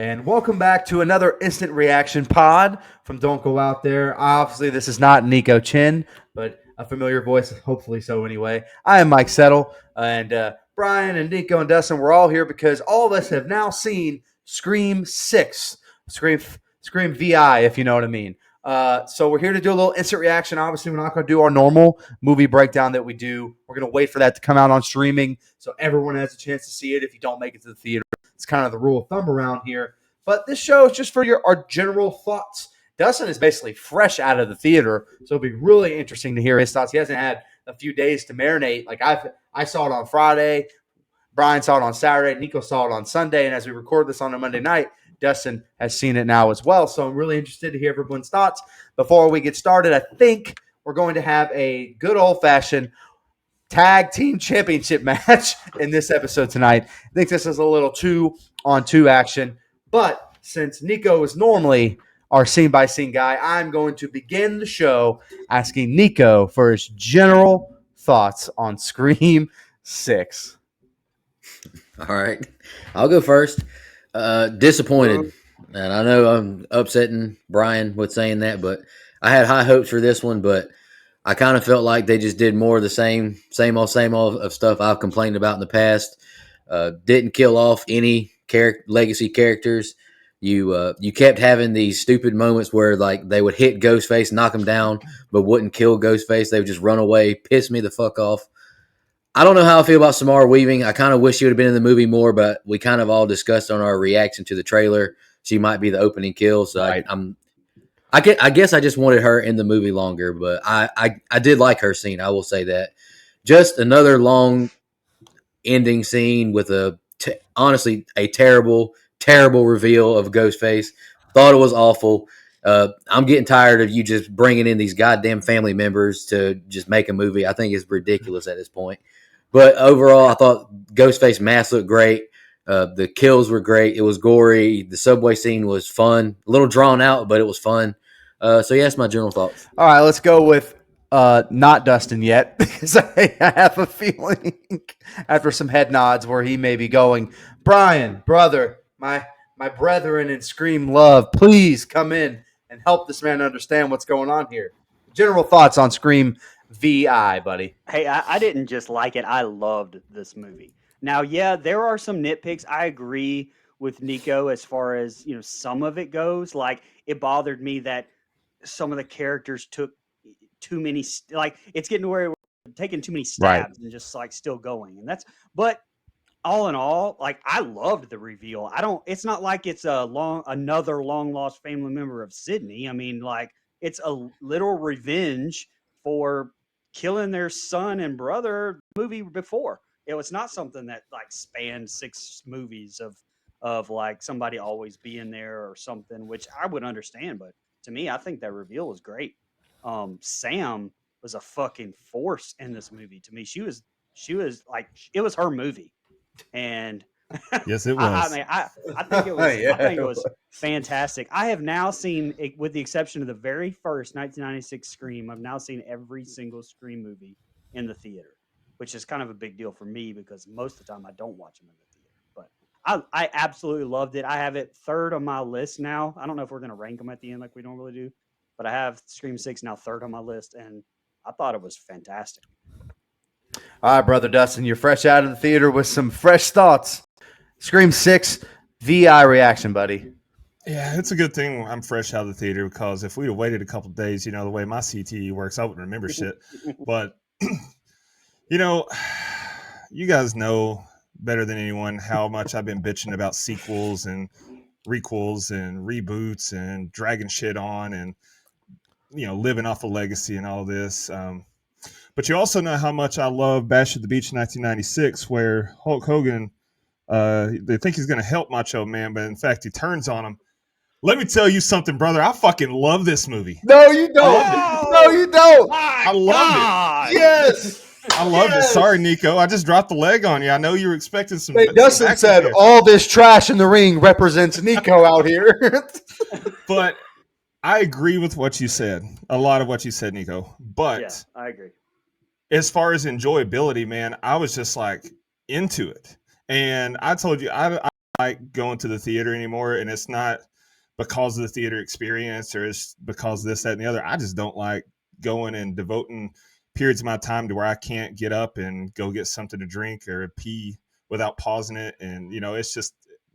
And welcome back to another instant reaction pod from Don't Go Out There. Obviously, this is not Nico Chin, but a familiar voice, hopefully so anyway. I am Mike Settle, and Brian and Nico and Dustin, we're all here because all of us have now seen Scream 6, Scream VI, if you know what I mean. So we're here to do a little instant reaction. Obviously, we're not going to do our normal movie breakdown that we do. We're going to wait for that to come out on streaming so everyone has a chance to see it if you don't make it to the theater. It's kind of the rule of thumb around here. But this show is just for our general thoughts. Dustin is basically fresh out of the theater, so it'll be really interesting to hear his thoughts. He hasn't had a few days to marinate. Like I saw it on Friday, Brian saw it on Saturday, Nico saw it on Sunday, and as we record this on a Monday night, Dustin has seen it now as well. So I'm really interested to hear everyone's thoughts. Before we get started, I think we're going to have a good old-fashioned tag team championship match in this episode tonight. I think this is a little 2-on-2 action, but since Nico is normally our scene-by-scene guy, I'm going to begin the show asking Nico for his general thoughts on Scream 6. All right, I'll go first. Disappointed, and I know I'm upsetting Brian with saying that, but I had high hopes for this one, but I kind of felt like they just did more of the same old of stuff I've complained about in the past. Didn't kill off any legacy characters. You kept having these stupid moments where like they would hit Ghostface, knock him down, but wouldn't kill Ghostface. They would just run away, piss me the fuck off. I don't know how I feel about Samara Weaving. I kind of wish she would have been in the movie more, but we kind of all discussed on our reaction to the trailer. She might be the opening kill, so Right. I guess I just wanted her in the movie longer, but I did like her scene. I will say that. Just another long ending scene with honestly a terrible reveal of Ghostface. Thought it was awful. I'm getting tired of you just bringing in these goddamn family members to just make a movie. I think it's ridiculous at this point. But overall, I thought Ghostface mask looked great. The kills were great. It was gory. The subway scene was fun. A little drawn out, but it was fun. So yeah, that's my general thoughts. All right, let's go with not Dustin yet because I have a feeling after some head nods where he may be going, Brian, brother, my brethren in Scream love, please come in and help this man understand what's going on here. General thoughts on Scream VI, buddy. Hey, I didn't just like it. I loved this movie. Now, yeah, there are some nitpicks. I agree with Nico as far as, some of it goes. Like, it bothered me that some of the characters took too many, like, it's getting to where we're taking too many Right. stabs and just, like, still going. But all in all, like, I loved the reveal. It's not like it's another long lost family member of Sydney. I mean, like, it's a little revenge for killing their son and brother movie before. It was not something that like spanned 6 movies of like somebody always being there or something, which I would understand. But to me, I think that reveal was great. Sam was a fucking force in this movie. To me, she was like it was her movie, and Yes, it I, was. I mean, I think it was. Yeah. I think it was fantastic. I have now seen, with the exception of the very first 1996 Scream, I've now seen every single Scream movie in the theater, which is kind of a big deal for me because most of the time I don't watch them in the theater. But I absolutely loved it. I have it third on my list now. I don't know if we're going to rank them at the end like we normally do, but I have Scream 6 now third on my list, and I thought it was fantastic. All right, brother Dustin, you're fresh out of the theater with some fresh thoughts. Scream 6 VI reaction, buddy. Yeah, it's a good thing I'm fresh out of the theater because if we'd have waited a couple of days, the way my CTE works, I wouldn't remember shit. But, you know, you guys know better than anyone how much I've been bitching about sequels and requels and reboots and dragging shit on and, living off a legacy and all this. But you also know how much I love Bash at the Beach in 1996, where Hulk Hogan, they think he's going to help Macho Man, but in fact, he turns on him. Let me tell you something, brother. I fucking love this movie. No, you don't. No, you don't. I loved it. Yes. I loved it. Sorry, Nico. I just dropped the leg on you. I know you were expecting some. Wait, Dustin said here. all this trash in the ring represents Nico out here. But I agree with what you said. A lot of what you said, Nico. But Yeah, I agree. as far as enjoyability, man, I was just like into it. And I told you, I like going to the theater anymore, and it's not because of the theater experience or it's because of this, that, and the other. I just don't like going and devoting periods of my time to where I can't get up and go get something to drink or pee without pausing it. And, it's just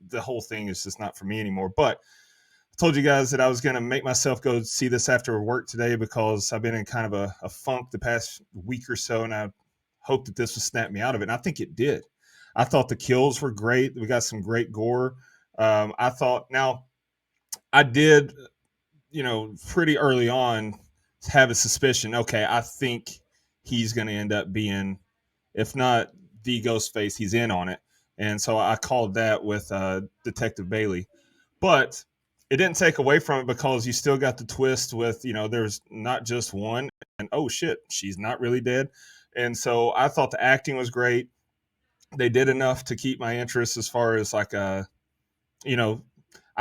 the whole thing is just not for me anymore. But I told you guys that I was going to make myself go see this after work today because I've been in kind of a funk the past week or so, and I hoped that this would snap me out of it. And I think it did. I thought the kills were great. We got some great gore. I thought, now, I did, pretty early on have a suspicion. Okay, I think he's going to end up being, if not the Ghostface, he's in on it. And so I called that with Detective Bailey. But it didn't take away from it because you still got the twist with, there's not just one. And, oh, shit, she's not really dead. And so I thought the acting was great. They did enough to keep my interest as far as like, I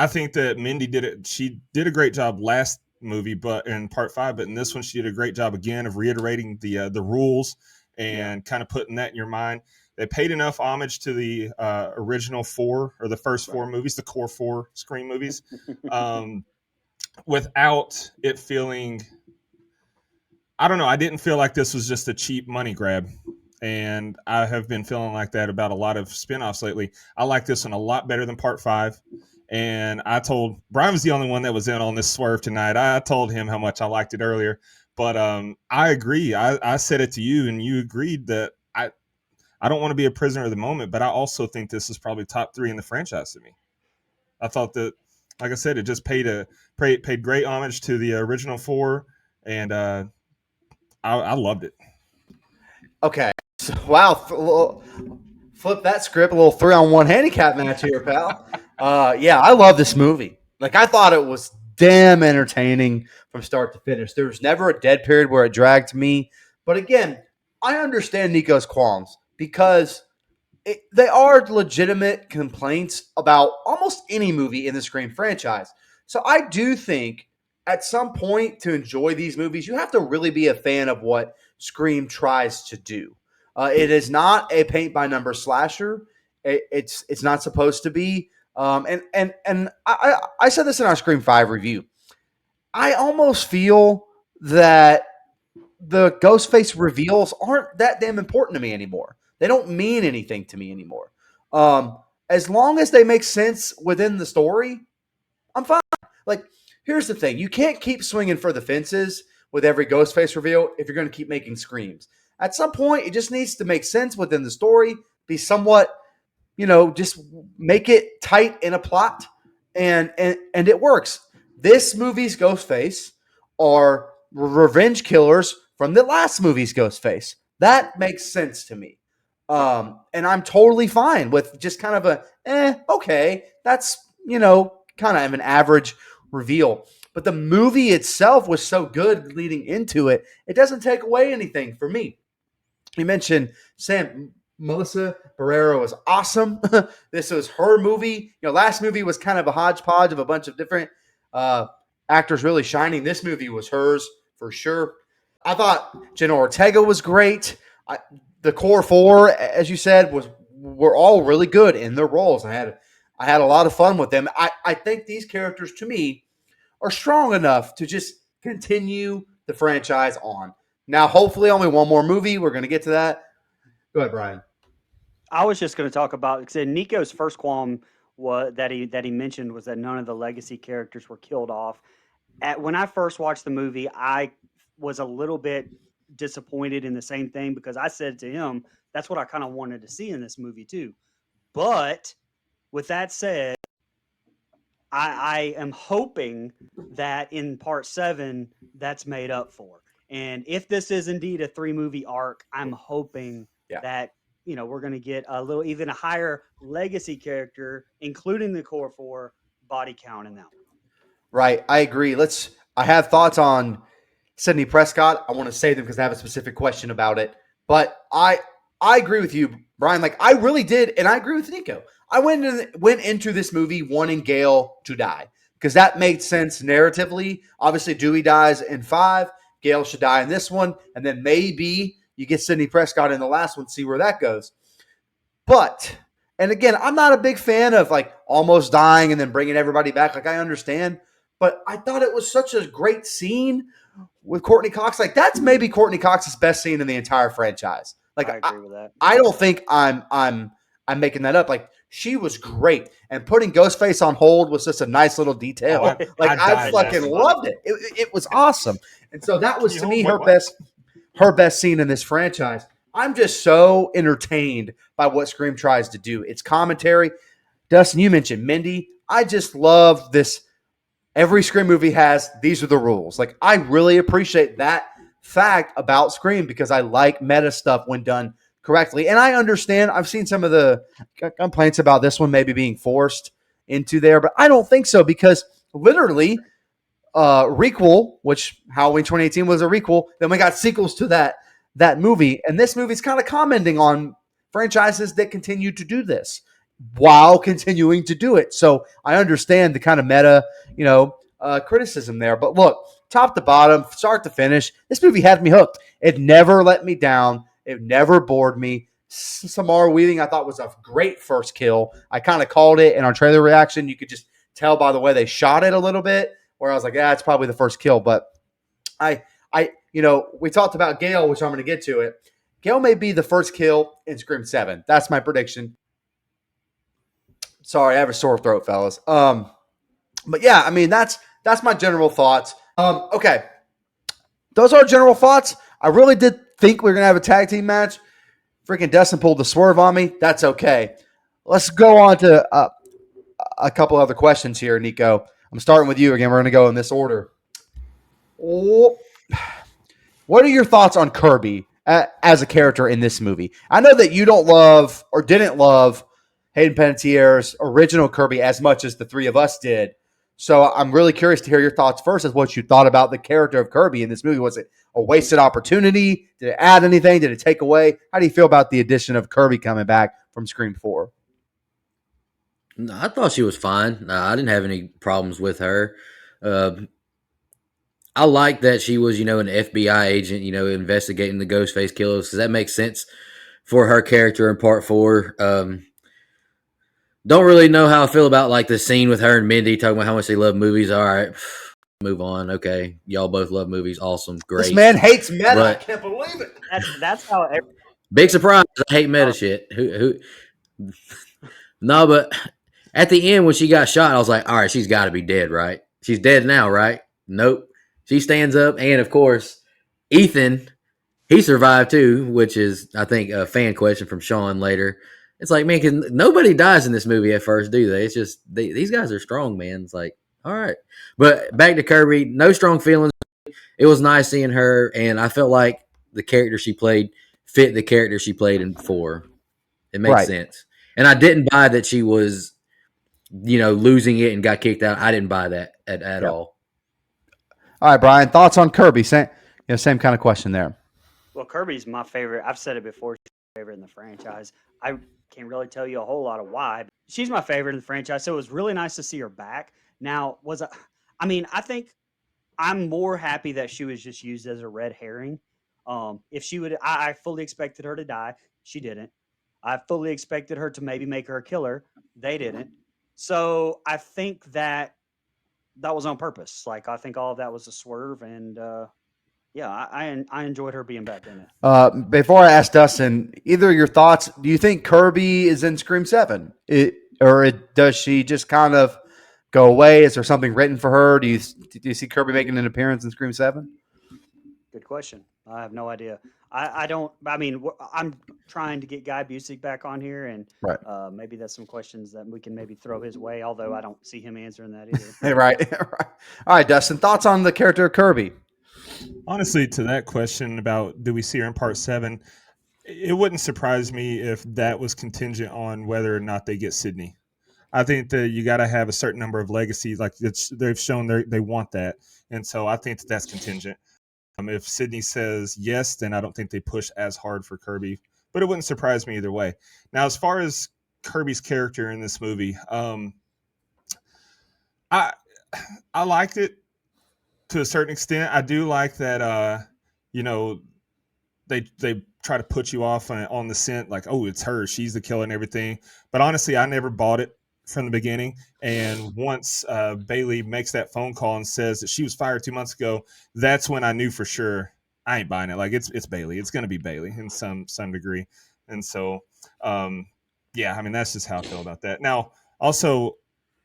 think that Mindy did it. She did a great job last movie, but in part 5, but in this one, she did a great job again of reiterating the rules and kind of putting that in your mind. They paid enough homage to the original 4 or the first 4 movies, the core 4 Scream movies, without it feeling, I don't know. I didn't feel like this was just a cheap money grab. And I have been feeling like that about a lot of spinoffs lately. I like this one a lot better than part 5. And I told Brian was the only one that was in on this swerve tonight. I told him how much I liked it earlier, but I agree. I said it to you, and you agreed that I don't want to be a prisoner of the moment, but I also think this is probably top 3 in the franchise to me. I thought that, like I said, it just paid great homage to the original 4, and I loved it. Okay. So, wow. Flip that script. A little 3-on-1 handicap match here, pal. Yeah, I love this movie. Like, I thought it was damn entertaining from start to finish. There was never a dead period where it dragged me. But again, I understand Nico's qualms because they are legitimate complaints about almost any movie in the Scream franchise. So I do think at some point to enjoy these movies, you have to really be a fan of what Scream tries to do. It is not a paint-by-number slasher. It's not supposed to be. And I said this in our Scream 5 review. I almost feel that the Ghostface reveals aren't that damn important to me anymore. They don't mean anything to me anymore. As long as they make sense within the story, I'm fine. Like, here's the thing. You can't keep swinging for the fences with every Ghostface reveal if you're going to keep making Screams. At some point, it just needs to make sense within the story, be somewhat, just make it tight in a plot, and it works. This movie's Ghostface are revenge killers from the last movie's Ghostface. That makes sense to me. And I'm totally fine with just kind of okay, that's, kind of an average reveal. But the movie itself was so good leading into it, it doesn't take away anything for me. You mentioned Melissa Barrera was awesome. This was her movie. Last movie was kind of a hodgepodge of a bunch of different actors really shining. This movie was hers for sure. I thought Jenna Ortega was great. The core 4, as you said, were all really good in their roles. I had a lot of fun with them. I think these characters, to me, are strong enough to just continue the franchise on. Now, hopefully, only one more movie. We're going to get to that. Go ahead, Brian. I was just going to talk about, because Nico's first qualm that he mentioned was that none of the legacy characters were killed off. When I first watched the movie, I was a little bit disappointed in the same thing because I said to him, that's what I kind of wanted to see in this movie too. But with that said, I am hoping that in part 7, that's made up for. And if this is indeed a 3-movie arc, I'm hoping that, we're going to get even a higher legacy character, including the core 4 body count in that one. Right. I agree. I have thoughts on Sidney Prescott. I want to save them because I have a specific question about it. But I agree with you, Brian. Like, I really did. And I agree with Nico. I went into this movie wanting Gale to die because that made sense narratively. Obviously, Dewey dies in 5. Gale should die in this one. And then maybe you get Sidney Prescott in the last one, see where that goes. But And again, I'm not a big fan of like almost dying and then bringing everybody back. Like I understand, but I thought it was such a great scene with Courtney Cox. Like that's maybe Courtney Cox's best scene in the entire franchise. Like I agree with that. I don't think I'm making that up. Like she was great, and putting Ghostface on hold was just a nice little detail. Oh, like I died fucking laughing. loved it. It was awesome, and so that was Can to you me hold- her wait, what? best scene in this franchise. I'm just so entertained by what Scream tries to do. It's commentary. Dustin, you mentioned Mindy. I just love this. Every Scream movie has these are the rules. Like I really appreciate that fact about Scream because I like meta stuff when done correctly. And I understand I've seen some of the complaints about this one maybe being forced into there, but I don't think so because literally requel, which Halloween 2018 was a requel, then we got sequels to that movie. And this movie's kind of commenting on franchises that continue to do this while continuing to do it. So I understand the kind of meta, criticism there. But look, top to bottom, start to finish, this movie had me hooked. It never let me down. It never bored me. Samara Weaving, I thought was a great first kill. I kind of called it in our trailer reaction. You could just tell by the way they shot it a little bit, where I was like, yeah, it's probably the first kill. But we talked about Gail, which I'm going to get to it. Gail may be the first kill in Scream 7. That's my prediction. Sorry, I have a sore throat, fellas. But yeah, I mean that's my general thoughts. Okay, those are general thoughts. I really did think we were gonna have a tag team match. Freaking Dustin pulled the swerve on me. That's okay. Let's go on to a couple other questions here, Nico. I'm starting with you again. We're gonna go in this order. What are your thoughts on Kirby as a character in this movie? I know that you don't love or didn't love Hayden Panettiere's original Kirby as much as the three of us did. So I'm really curious to hear your thoughts first as what you thought about the character of Kirby in this movie. Was it a wasted opportunity? Did it add anything? Did it take away? How do you feel about the addition of Kirby coming back from Scream 4? No, I thought she was fine. I didn't have any problems with her. I like that she was, an FBI agent, investigating the Ghostface killers because that makes sense for her character in Part 4. Don't really know how I feel about like the scene with her and Mindy talking about how much they love movies. All right, move on. Okay, y'all both love movies. Awesome, great. This man hates meta. But- I can't believe it. That's how Big surprise. I hate meta shit. Who? No, but at the end when she got shot, I was like, all right, she's got to be dead, right? She's dead now, right? Nope. She stands up, and of course, Ethan, he survived too, which is, I think, a fan question from Sean later. It's like, man, cause nobody dies in this movie at first, do they? It's just these guys are strong, man. It's like, all right. But back to Kirby, no strong feelings. It was nice seeing her, and I felt like the character she played fit the character she played in 4. It makes Right. sense. And I didn't buy that she was, losing it and got kicked out. I didn't buy that at all. All right, Brian, thoughts on Kirby? Same kind of question there. Well, Kirby's my favorite. I've said it before. She's my favorite in the franchise. I can't really tell you a whole lot of why. But she's my favorite in the franchise. So it was really nice to see her back. Now, I think I'm more happy that she was just used as a red herring. If she would, I fully expected her to die. She didn't. I fully expected her to maybe make her a killer. They didn't. So I think that was on purpose. Like I think all of that was a swerve, and I enjoyed her being back in it. Before I ask Dustin, either of your thoughts, do you think Kirby is in Scream 7? Does she just kind of go away? Is there something written for her? Do you see Kirby making an appearance in Scream 7? Good question. I have no idea. I don't. I mean, I'm trying to get Guy Busick back on here, and Right. Maybe that's some questions that we can maybe throw his way. Although I don't see him answering that either. Right. All right, Dustin, thoughts on the character of Kirby? Honestly, to that question about do we see her in Part 7, it wouldn't surprise me if that was contingent on whether or not they get Sydney. I think that you got to have a certain number of legacies. Like they've shown they want that. And so I think that's contingent. If Sydney says yes, then I don't think they push as hard for Kirby. But it wouldn't surprise me either way. Now, as far as Kirby's character in this movie, I liked it to a certain extent. I do like that, that they try to put you off on the scent, like, oh, it's her, she's the killer and everything. But honestly, I never bought it from the beginning. And once Bailey makes that phone call and says that she was fired 2 months ago, that's when I knew for sure I ain't buying it. Like, it's Bailey. It's going to be Bailey in some degree. And so, yeah, I mean, that's just how I feel about that. Now, also,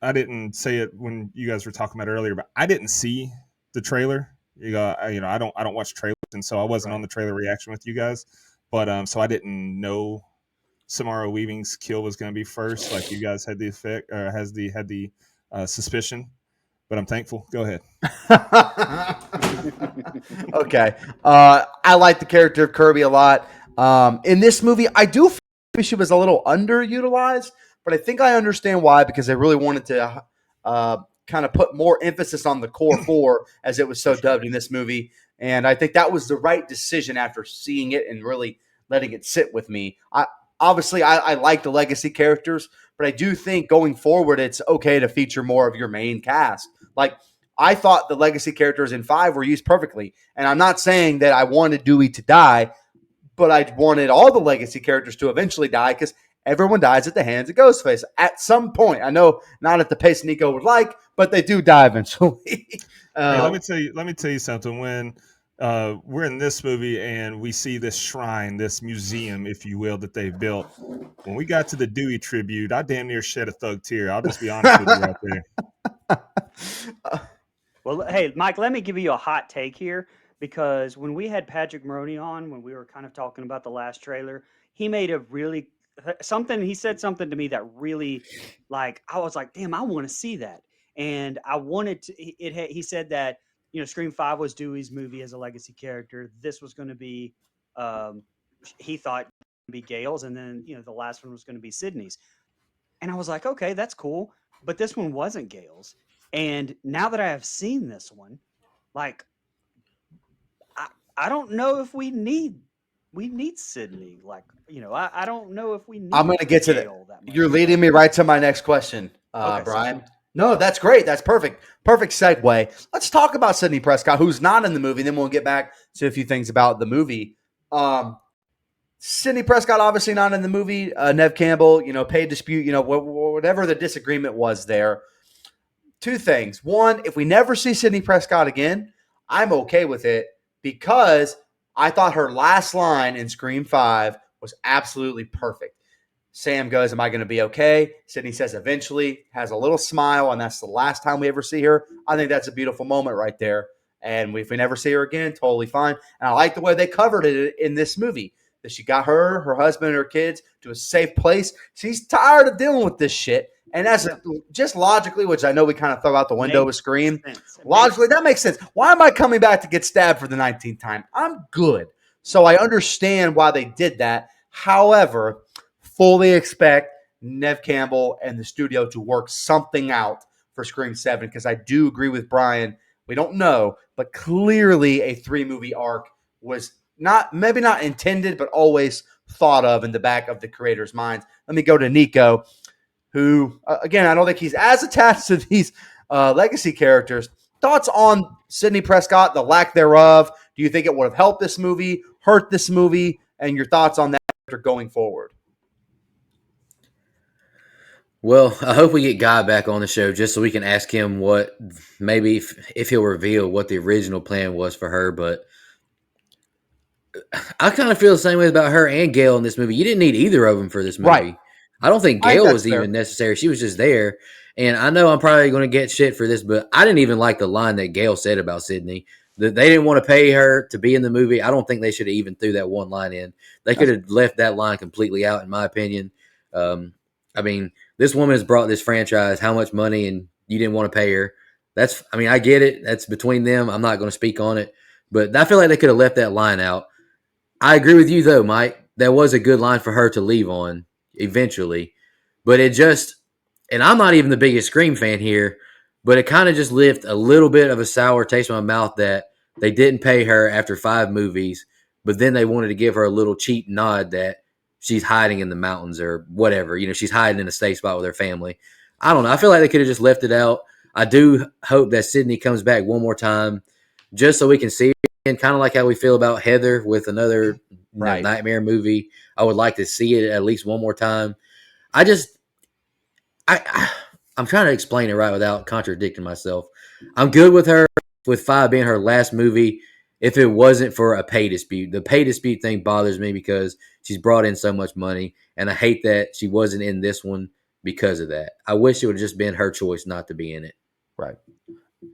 I didn't say it when you guys were talking about it earlier, but I didn't see the trailer. I don't watch trailers, and so I wasn't on the trailer reaction with you guys. But so I didn't know Samara Weaving's kill was going to be first. Like you guys had the effect, or had the suspicion. But I'm thankful. Go ahead. Okay. I like the character of Kirby a lot. In this movie, I do feel she was a little underutilized, but I think I understand why, because they really wanted to kind of put more emphasis on the core four, as it was so dubbed in this movie. And I think that was the right decision after seeing it and really letting it sit with me. I like the legacy characters, but I do think going forward, it's okay to feature more of your main cast. Like, I thought the legacy characters in 5 were used perfectly. And I'm not saying that I wanted Dewey to die, but I wanted all the legacy characters to eventually die, because everyone dies at the hands of Ghostface at some point. I know not at the pace Nico would like, but they do die eventually. Hey, let me tell you something. When we're in this movie and we see this shrine, this museum, if you will, that they built, when we got to the Dewey tribute, I damn near shed a thug tear. I'll just be honest with you right there. Well, hey, Mike, let me give you a hot take here, because when we had Patrick Maroney on, when we were kind of talking about the last trailer, he made a really he said something to me that really, like, I was like, damn, I want to see that. And I wanted to, he said that, Scream 5 was Dewey's movie as a legacy character. This was going to be, he thought, be Gale's, and then, the last one was going to be Sydney's. And I was like, okay, that's cool. But this one wasn't Gale's. And now that I have seen this one, like, I don't know if we need Sydney. Like, I don't know if we need. I'm going to get to that. That You're leading me right to my next question, Okay, Brian. No, that's great. That's perfect. Perfect segue. Let's talk about Sidney Prescott, who's not in the movie. Then we'll get back to a few things about the movie. Sidney Prescott, obviously not in the movie. Nev Campbell, pay dispute, whatever the disagreement was there. Two things. One, if we never see Sidney Prescott again, I'm okay with it, because I thought her last line in Scream 5 was absolutely perfect. Sam goes, am I going to be okay? Sidney says eventually, has a little smile, and that's the last time we ever see her. I think that's a beautiful moment right there. And if we never see her again, totally fine. And I like the way they covered it in this movie, that she got her husband, and her kids to a safe place. She's tired of dealing with this shit. And that's just logically, which I know we kind of throw out the window with Scream. Logically, that makes sense. Why am I coming back to get stabbed for the 19th time? I'm good. So I understand why they did that. However, fully expect Nev Campbell and the studio to work something out for Scream 7, because I do agree with Brian. We don't know, but clearly a 3-movie arc was maybe not intended, but always thought of in the back of the creator's minds. Let me go to Nico, who, again, I don't think he's as attached to these legacy characters. Thoughts on Sidney Prescott, the lack thereof? Do you think it would have helped this movie, hurt this movie, and your thoughts on that character going forward? Well, I hope we get Guy back on the show just so we can ask him what, maybe if he'll reveal what the original plan was for her. But I kind of feel the same way about her and Gale in this movie. You didn't need either of them for this movie. Right. I don't think Gale was even necessary. She was just there. And I know I'm probably going to get shit for this, but I didn't even like the line that Gale said about Sydney. That they didn't want to pay her to be in the movie. I don't think they should have even threw that one line in. They could have left that line completely out, in my opinion. I mean, this woman has brought this franchise how much money, and you didn't want to pay her. I get it. That's between them. I'm not going to speak on it. But I feel like they could have left that line out. I agree with you, though, Mike. That was a good line for her to leave on eventually. But it just, and I'm not even the biggest Scream fan here, but it kind of just left a little bit of a sour taste in my mouth that they didn't pay her after 5 movies, but then they wanted to give her a little cheap nod that she's hiding in the mountains or whatever. She's hiding in a safe spot with her family. I don't know. I feel like they could have just left it out. I do hope that Sydney comes back one more time just so we can see her and kind of like how we feel about Heather with another Right. Nightmare movie. I would like to see it at least one more time. I'm trying to explain it right without contradicting myself. I'm good with her with 5 being her last movie. If it wasn't for a pay dispute, the pay dispute thing bothers me because she's brought in so much money, and I hate that she wasn't in this one because of that. I wish it would have just been her choice not to be in it. Right.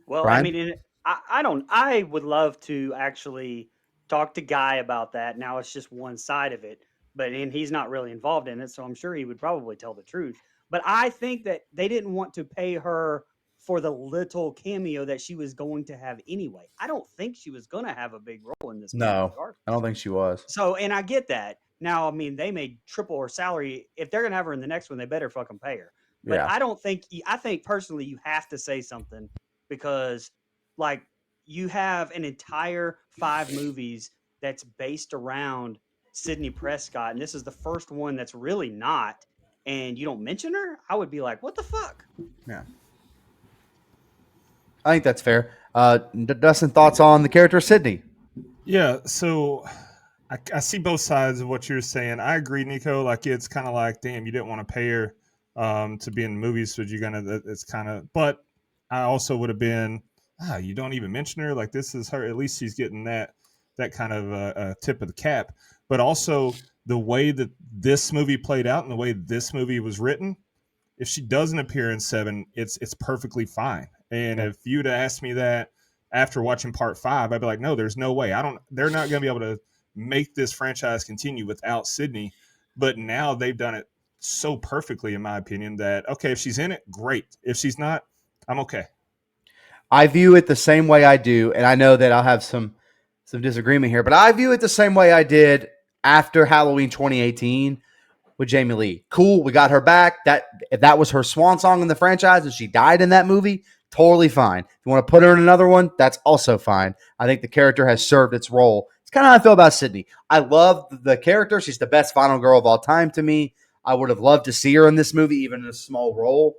Well, I Brian? mean, I would love to actually talk to Guy about that. Now it's just one side of it, and he's not really involved in it, so I'm sure he would probably tell the truth. But I think that they didn't want to pay her for the little cameo that she was going to have anyway. I don't think she was going to have a big role in this movie. No, regardless. I don't think she was. So, and I get that. Now, I mean, they may triple her salary. If they're going to have her in the next one, they better fucking pay her. But Yeah. I think personally, you have to say something because, like, you have an entire 5 movies that's based around Sydney Prescott, and this is the first one that's really not, and you don't mention her, I would be like, what the fuck? Yeah. I think that's fair. Dustin, thoughts on the character of Sydney? Yeah, so I see both sides of what you're saying. I agree, Nico. Like, it's kind of like, damn, you didn't want to pay her to be in the movies, so you're gonna. It's kind of. But I also would have been, you don't even mention her. Like, this is her. At least she's getting that kind of tip of the cap. But also the way that this movie played out and the way this movie was written, if she doesn't appear in 7, it's perfectly fine. And if you'd asked me that after watching part 5, I'd be like, no, there's no way. They're not going to be able to make this franchise continue without Sydney. But now they've done it so perfectly, in my opinion, that, okay, if she's in it, great. If she's not, I'm okay. I view it the same way I do, and I know that I'll have some disagreement here, but I view it the same way I did after Halloween 2018 with Jamie Lee. Cool, we got her back. If that was her swan song in the franchise and she died in that movie, totally fine. If you want to put her in another one, that's also fine. I think the character has served its role. It's kind of how I feel about Sydney. I love the character. She's the best final girl of all time to me. I would have loved to see her in this movie, even in a small role.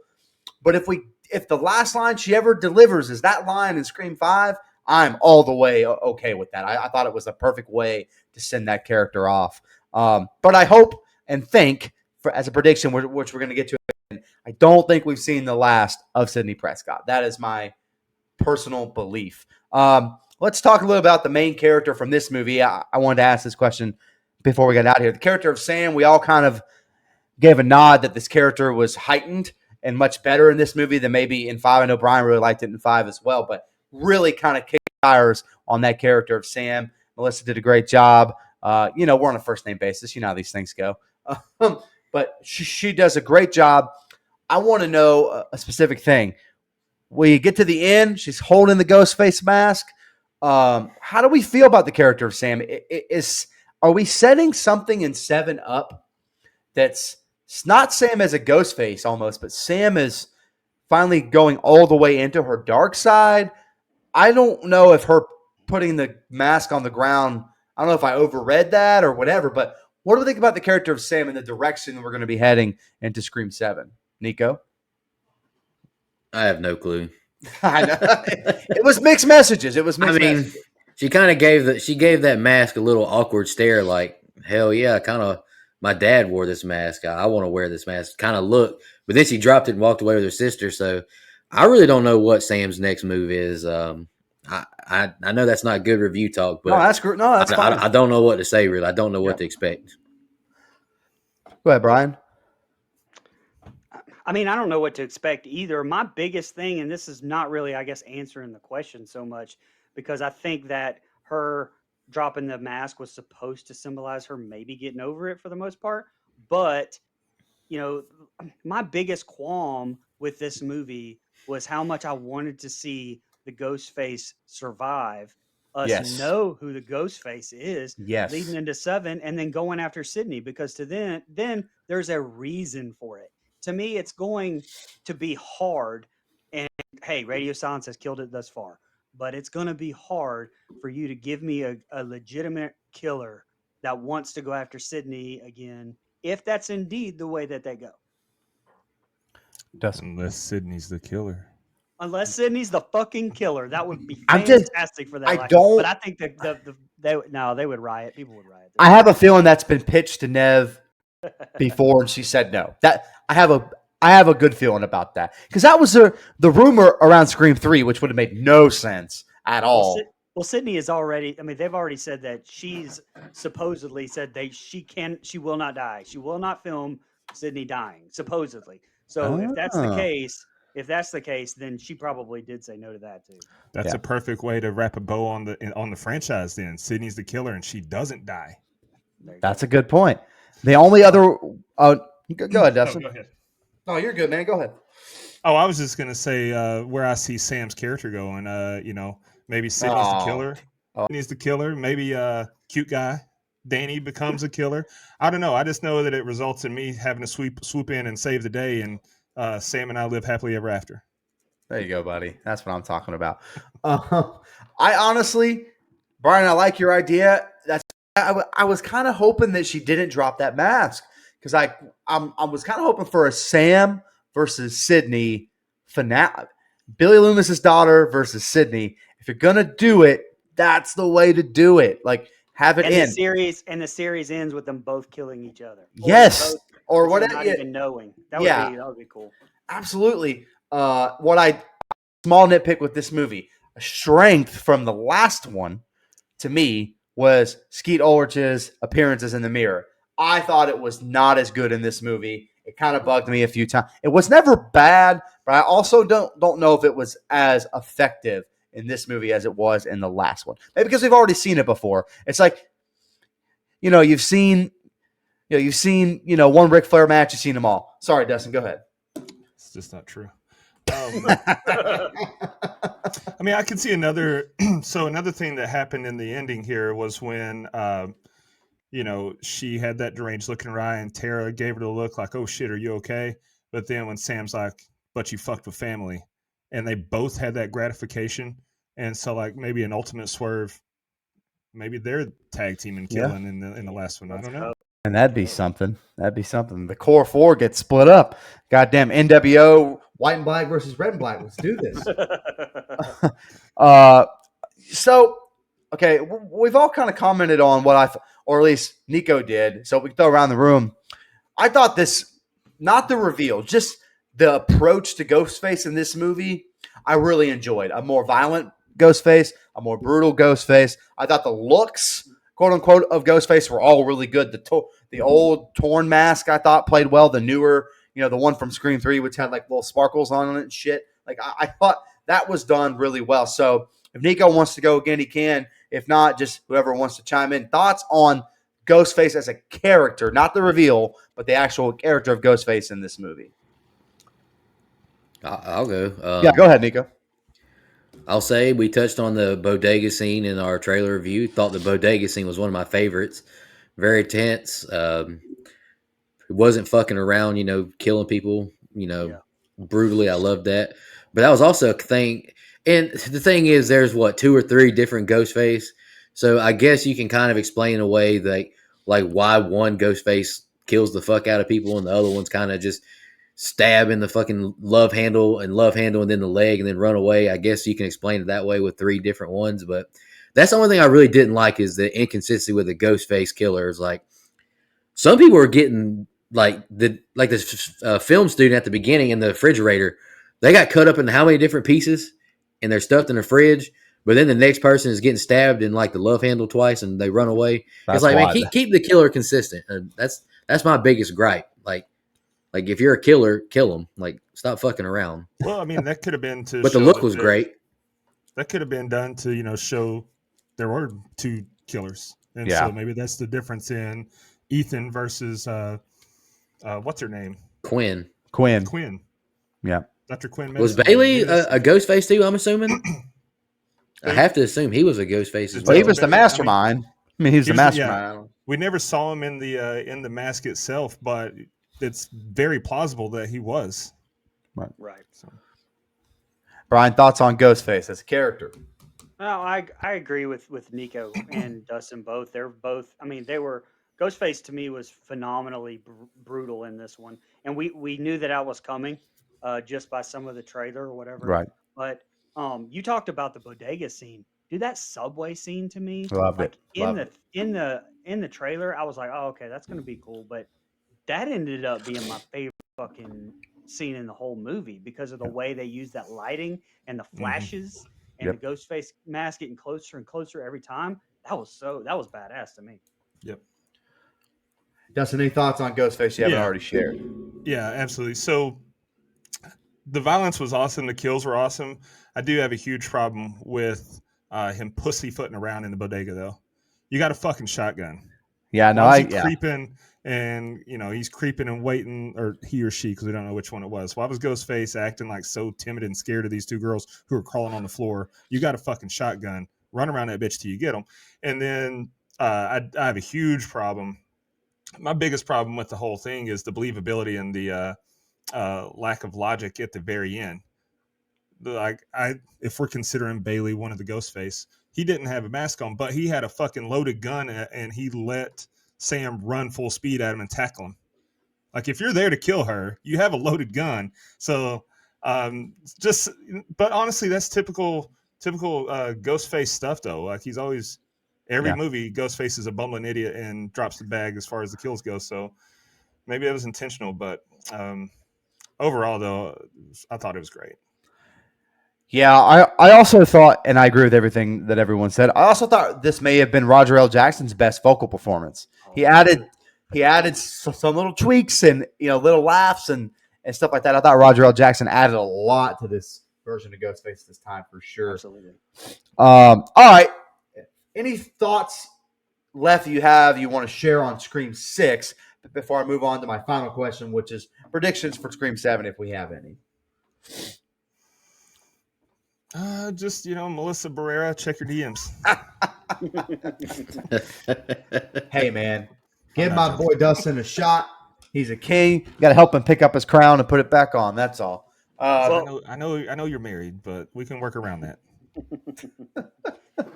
But if the last line she ever delivers is that line in Scream 5, I'm all the way okay with that. I thought it was the perfect way to send that character off. But I hope and think, as a prediction, which we're going to get to, I don't think we've seen the last of Sydney Prescott. That is my personal belief. Let's talk a little about the main character from this movie. I wanted to ask this question before we got out here. The character of Sam, we all kind of gave a nod that this character was heightened and much better in this movie than maybe in 5. I know Brian really liked it in 5 as well, but really kind of kicked tires on that character of Sam. Melissa did a great job. We're on a first name basis. You know how these things go. But she does a great job. I want to know a specific thing. We get to the end. She's holding the ghost face mask. How do we feel about the character of Sam? Are we setting something in 7 up that's not Sam as a ghost face almost, but Sam is finally going all the way into her dark side? I don't know if her putting the mask on the ground, I don't know if I overread that or whatever, but what do we think about the character of Sam and the direction we're going to be heading into Scream 7? Nico? I have no clue. I know. It was mixed messages. Messages. She kind of gave that mask a little awkward stare, like, hell yeah, kind of. My dad wore this mask. I want to wear this mask. Kind of look, but then she dropped it and walked away with her sister. So I really don't know what Sam's next move is. I know that's not good review talk, but that's fine. I don't know what to say. Really, I don't know what to expect. Go ahead, Brian. I mean, I don't know what to expect either. My biggest thing, and this is not really, I guess, answering the question so much, because I think that her dropping the mask was supposed to symbolize her maybe getting over it for the most part. But, my biggest qualm with this movie was how much I wanted to see the Ghostface survive, know who the Ghostface is, leading into 7, and then going after Sydney, because then there's a reason for it. To me, it's going to be hard, and hey, Radio Silence has killed it thus far, but it's going to be hard for you to give me a legitimate killer that wants to go after Sydney again, if that's indeed the way that they go. Unless Sydney's the killer. Unless Sydney's the fucking killer, that would be I'm just- fantastic for that. I like, don't- But I think they would riot. People would riot. I have a feeling that's been pitched to Nev before, and she said no. That I have a good feeling about that because that was the rumor around Scream 3, which would have made no sense at all. Well, Sydney is already. I mean, they've already said that she's supposedly said she will not die. She will not film Sydney dying, supposedly. So if that's the case, then she probably did say no to that too. That's a perfect way to wrap a bow on the franchise. Then Sydney's the killer, and she doesn't die. That's a good point. The only other, go ahead, Dustin. Go ahead. No, you're good, man. Go ahead. Oh, I was just gonna say where I see Sam's character going. Maybe Sydney's the killer. Sydney's the killer. Maybe cute guy Danny becomes a killer. I don't know. I just know that it results in me having to swoop in and save the day, and Sam and I live happily ever after. There you go, buddy. That's what I'm talking about. I honestly, Brian, I like your idea. I was kind of hoping that she didn't drop that mask because I was kind of hoping for a Sam versus Sydney finale. Billy Loomis's daughter versus Sydney. If you're gonna do it, that's the way to do it. Like have it in the series ends with them both killing each other. Yes, or what? whatever. Not even knowing. That would be cool. Absolutely. Small nitpick with this movie, a strength from the last one to me was Skeet Ulrich's appearances in the mirror. I thought it was not as good in this movie. It kind of bugged me a few times. It was never bad, but I also don't know if it was as effective in this movie as it was in the last one. Maybe because we've already seen it before. It's like, you've seen one Ric Flair match, you've seen them all. Sorry, Dustin, go ahead. It's just not true. I mean, I can see another. So another thing that happened in the ending here was when, she had that deranged look in her eye, and Tara gave her the look like, "Oh shit, are you okay?" But then when Sam's like, "But you fucked with family," and they both had that gratification, and so like maybe an ultimate swerve, maybe they're tag teaming killing in the last one. I don't know. And that'd be something. The core four gets split up. Goddamn NWO, white and black versus red and black. Let's do this. Okay, we've all kind of commented on what or at least Nico did. So we can throw around the room. I thought this, not the reveal, just the approach to Ghostface in this movie, I really enjoyed. A more violent Ghostface, a more brutal Ghostface. I thought the looks, quote unquote, of Ghostface were all really good. The old torn mask I thought played well. The newer, the one from Scream 3, which had like little sparkles on it and shit. Like I thought that was done really well. So if Nico wants to go again, he can. If not, just whoever wants to chime in. Thoughts on Ghostface as a character, not the reveal, but the actual character of Ghostface in this movie. I'll go. Go ahead, Nico. I'll say we touched on the bodega scene in our trailer review. Thought the bodega scene was one of my favorites. Very tense. It wasn't fucking around, killing people, brutally. I loved that. But that was also a thing. And the thing is, there's 2 or 3 different Ghostface. So I guess you can kind of explain away like why one Ghostface kills the fuck out of people and the other one's kind of just stab in the fucking love handle and then the leg and then run away. I guess you can explain it that way with 3 different ones. But that's the only thing I really didn't like is the inconsistency with the Ghostface killers. Like some people are getting this film student at the beginning in the refrigerator. They got cut up into how many different pieces and they're stuffed in the fridge. But then the next person is getting stabbed in like the love handle twice and they run away. It's like, man, keep the killer consistent. And that's my biggest gripe. Like if you're a killer, kill him. Like stop fucking around. Well, I mean, that could have been to. But the look was great. That could have been done to show there were 2 killers, and so maybe that's the difference in Ethan versus what's her name? Quinn. Yeah. Dr. Quinn. Was Bailey a Ghostface too? I'm assuming. I have to assume he was a Ghostface as well. He was the mastermind. I mean, he was the mastermind. Yeah. We never saw him in the mask itself, but it's very plausible that he was. Right. So. Brian, thoughts on Ghostface as a character? No, I agree with Nico and Dustin both. They're both. I mean, Ghostface to me was phenomenally brutal in this one, and we knew that was coming just by some of the trailer or whatever. Right. But you talked about the bodega scene, dude. That subway scene to me, Loved it. like Loved it. in the trailer, I was like, oh, okay, that's gonna be cool. But that ended up being my favorite fucking scene in the whole movie because of the way they use that lighting and the Hmm. flashes and the Yep. ghost face mask getting closer and closer every time. That was badass to me. Yep. Dustin, any thoughts on Ghostface you haven't Yeah. already shared? Yeah, absolutely. So the violence was awesome. The kills were awesome. I do have a huge problem with him pussyfooting around in the bodega, though. You got a fucking shotgun. Yeah, no, Why was he yeah. creeping and he's creeping and waiting, or he or she, because we don't know which one it was. Why was Ghostface acting like so timid and scared of these two girls who are crawling on the floor? You got a fucking shotgun. Run around that bitch till you get them. And then I have a huge problem. My biggest problem with the whole thing is the believability and the lack of logic at the very end. If we're considering Bailey one of the Ghostface, he didn't have a mask on, but he had a fucking loaded gun and he let Sam run full speed at him and tackle him. Like, if you're there to kill her, you have a loaded gun. So just, but honestly, that's typical Ghostface stuff though. Like, he's always, every Yeah. movie, Ghostface is a bumbling idiot and drops the bag as far as the kills go. So maybe that was intentional, but overall though, I thought it was great. Yeah, I also thought, and I agree with everything that everyone said. I also thought this may have been Roger L. Jackson's best vocal performance. He added some little tweaks and little laughs and stuff like that. I thought Roger L. Jackson added a lot to this version of Ghostface this time for sure. Absolutely. All right. Any thoughts left you want to share on Scream 6 before I move on to my final question, which is predictions for Scream 7 if we have any? Just Melissa Barrera, check your DMs. Hey man, give I'm my not boy Dustin a shot. He's a king. Got to help him pick up his crown and put it back on. That's all. I know you're married, but we can work around that.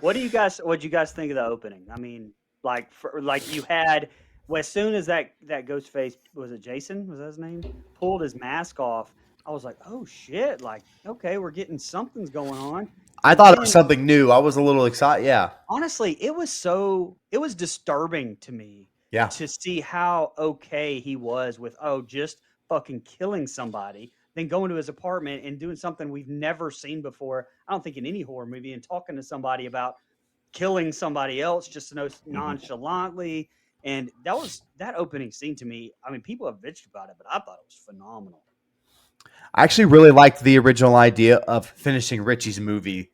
What do you guys think of the opening? I mean, like you had as soon as that Ghostface, was it Jason? Was that his name? Pulled his mask off. I was like, oh shit! Like, okay, we're getting something's going on. I But thought it was then, something new. I was a little excited. Yeah, honestly, it was disturbing to me yeah. to see how okay he was with just fucking killing somebody, then going to his apartment and doing something we've never seen before. I don't think in any horror movie, and talking to somebody about killing somebody else just nonchalantly. And that opening scene to me. I mean, people have bitched about it, but I thought it was phenomenal. I actually really liked the original idea of finishing Richie's movie